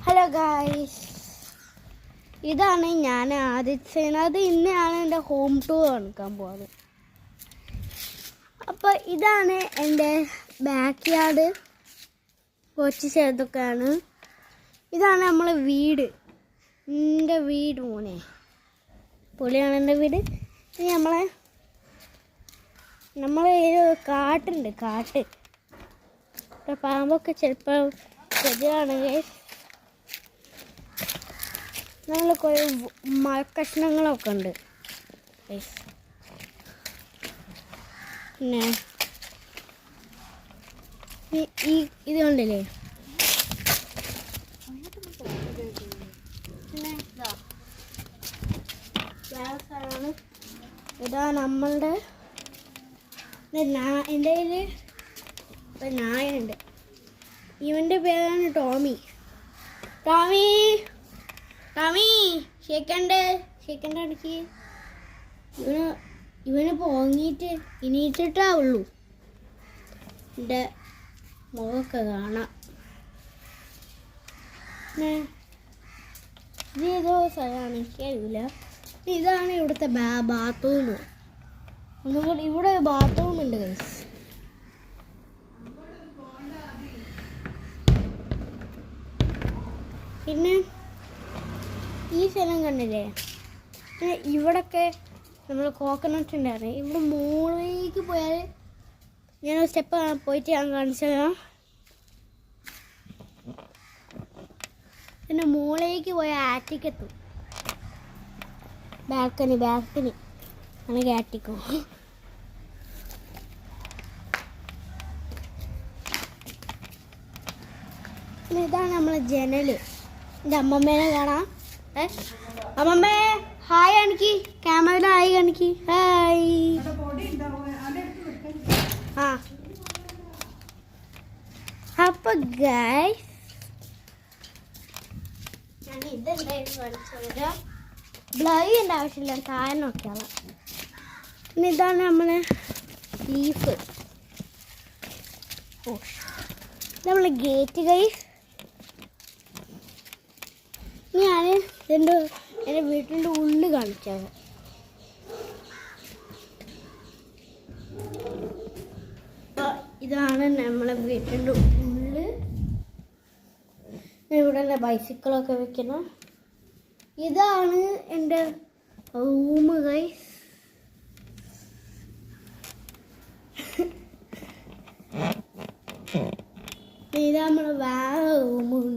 Hello guys, ഇതാണ് ഞാൻ ആദ്യം അത് ഇന്നാണ് എൻ്റെ ഹോം ടൂർ കാണിക്കാൻ പോകുന്നത്. അപ്പോൾ ഇതാണ് എൻ്റെ ബാക്ക് യാർഡ്, കുറച്ച് സ്ഥലത്തൊക്കെയാണ്. ഇതാണ് നമ്മളെ വീട്, എൻ്റെ വീട് മോനെ, പൊളിയാണ് എൻ്റെ വീട്. ഇത് നമ്മളെ കാട്ടുണ്ട്, കാട്ട് പാമ്പൊക്കെ ചിലപ്പോൾ ശരിയാണ്. നമ്മൾ കുറേ മരക്കഷ്ണങ്ങളൊക്കെ ഉണ്ട്. പിന്നെ ഇത് കണ്ടില്ലേ, ഇതാ നമ്മളുടെ എൻ്റെ കയ്യിൽ ഒരു നായുണ്ട്. ഇവൻ്റെ പേരാണ് ടോമി. ടോമി ടോമി ഷേക്കണ്ട് അടിക്ക്. ഇവന് പോങ്ങിയിട്ട് ഇനീറ്റിട്ടേ ഉള്ളൂ. എൻ്റെ മുഖമൊക്കെ കാണാം. ഇത് ഏതോ സ്ഥലമാണ്, എനിക്കറിയില്ല. ഇതാണ് ഇവിടുത്തെ ബാത്റൂം. ഒന്നുകൂടി ഇവിടെ ബാത്റൂം ഉണ്ട് ഗൈസ്. പിന്നെ ഈ സ്ഥലം കണ്ടില്ലേ, പിന്നെ ഇവിടൊക്കെ നമ്മൾ കോക്കനട്ട് ഉണ്ടായിരുന്നു. ഇവിടെ മുകളിലേക്ക് പോയാൽ ഞാൻ സ്റ്റെപ്പ് പോയിട്ട് ഞാൻ കാണിച്ചതാ. പിന്നെ മുകളിലേക്ക് പോയാൽ ആറ്റിക്കെത്തും. ബാൽക്കണി ആണെങ്കിൽ ആറ്റിക്കോ. പിന്നെ ഇതാണ് നമ്മളെ ജനല്. എൻ്റെ അമ്മമ്മേനെ കാണാം. അമ്മമ്മേ ഹായ് കാണിക്ക്, ക്യാമറയിൽ ഹായ് കാണിക്ക്. ഹായ്. ആ അപ്പൊ ഗൈസ്, ഞാൻ ഇതെന്തായാലും കാണിച്ചു. ബ്ലൈൻ്റെ ആവശ്യമില്ല, താഴെ നോക്കിയാളാം. പിന്നെ ഇതാണ് നമ്മളെ ലീഫ്. ഓ, നമ്മളെ ഗേറ്റ് ഗൈസ്. ഞാൻ എൻ്റെ വീട്ടിൻ്റെ ഉള്ളിൽ കാണിച്ചത്. ഇതാണ് നമ്മളെ വീട്ടിൻ്റെ ഉള്ളിൽ. ഇവിടെ ബൈസിക്കിളൊക്കെ വെക്കണം. ഇതാണ് എൻ്റെ റൂം ഗൈസ്. ഇതാ നമ്മളെ വേറെ റൂമുണ്ട്.